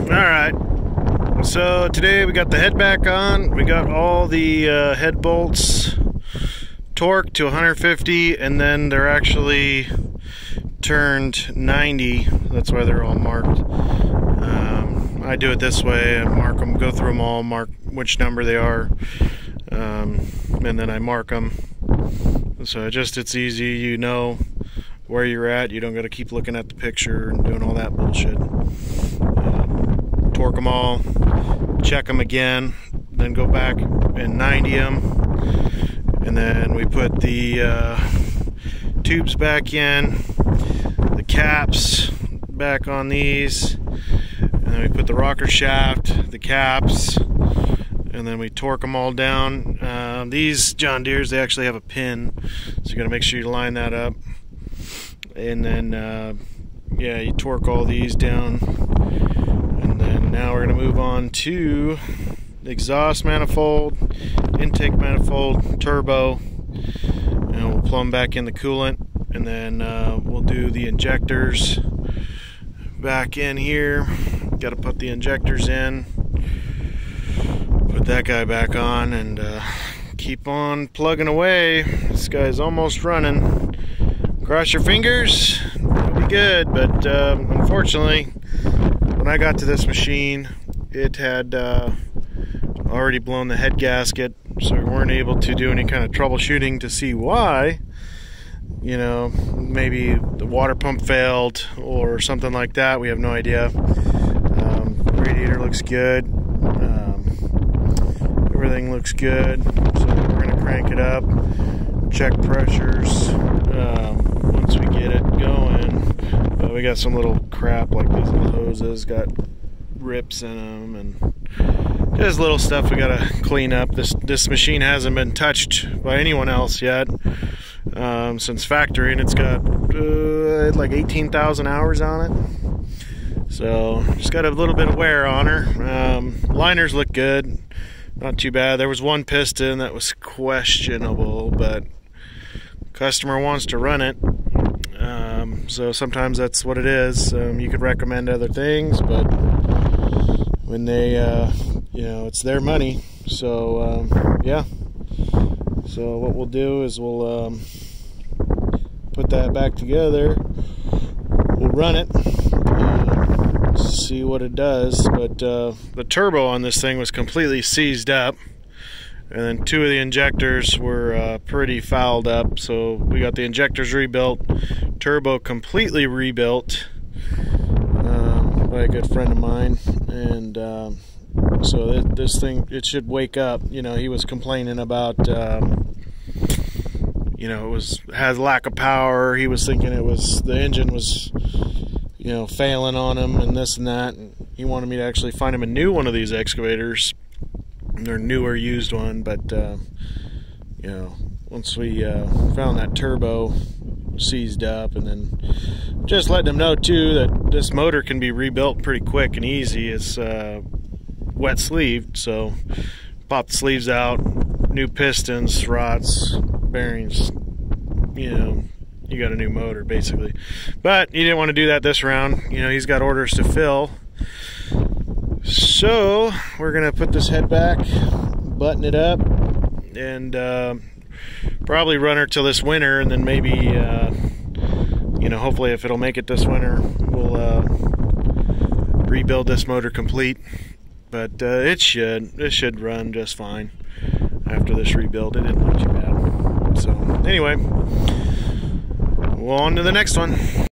Alright, so today we got the head back on. We got all the head bolts torqued to 150, and then they're actually turned 90. That's why they're all marked. I do it this way. I mark them, go through them all, mark which number they are, and then I mark them. So it's easy, you know where you're at. You don't got to keep looking at the picture and doing all that bullshit. Torque them all, check them again, then go back and 90 them, and then we put the tubes back in, the caps back on these, and then we put the rocker shaft, the caps, and then we torque them all down. These John Deeres, they actually have a pin, so you got to make sure you line that up, and then yeah, you torque all these down. And then now we're going to move on to the exhaust manifold, intake manifold, turbo, and we'll plumb back in the coolant, and then we'll do the injectors back in here. Got to put the injectors in, put that guy back on, and keep on plugging away. This guy's almost running. Cross your fingers, it'll be good, but unfortunately, when I got to this machine, it had already blown the head gasket, so we weren't able to do any kind of troubleshooting to see why. You know, maybe the water pump failed or something like that. We have no idea. Radiator looks good. Everything looks good. So we're going to crank it up, check pressures once we get it going. But we got some little crap like these little hoses, got rips in them, and just little stuff we gotta clean up. This machine hasn't been touched by anyone else yet since factory, and it's got like 18,000 hours on it. So just got a little bit of wear on her. Liners look good, not too bad. There was one piston that was questionable, but customer wants to run it. So sometimes that's what it is. You could recommend other things, but when they, you know, it's their money. So yeah. So what we'll do is we'll put that back together. We'll run it, see what it does. But the turbo on this thing was completely seized up. And then two of the injectors were pretty fouled up, so we got the injectors rebuilt, turbo completely rebuilt by a good friend of mine, and so this thing, it should wake up. You know, he was complaining about, you know, has lack of power. He was thinking it was the engine was, you know, failing on him and this and that. And he wanted me to actually find him a new one of these excavators. Their newer used one, but you know, once we found that turbo seized up, and then just letting them know too that this motor can be rebuilt pretty quick and easy. It's wet sleeved, so pop the sleeves out, new pistons, rods, bearings, you know, you got a new motor basically. But he didn't want to do that this round. You know, he's got orders to fill. So we're gonna put this head back, button it up, and probably run her till this winter, and then maybe you know, hopefully if it'll make it this winter, we'll rebuild this motor complete. But it should run just fine after this rebuild. It didn't look too bad. So anyway, we'll on to the next one.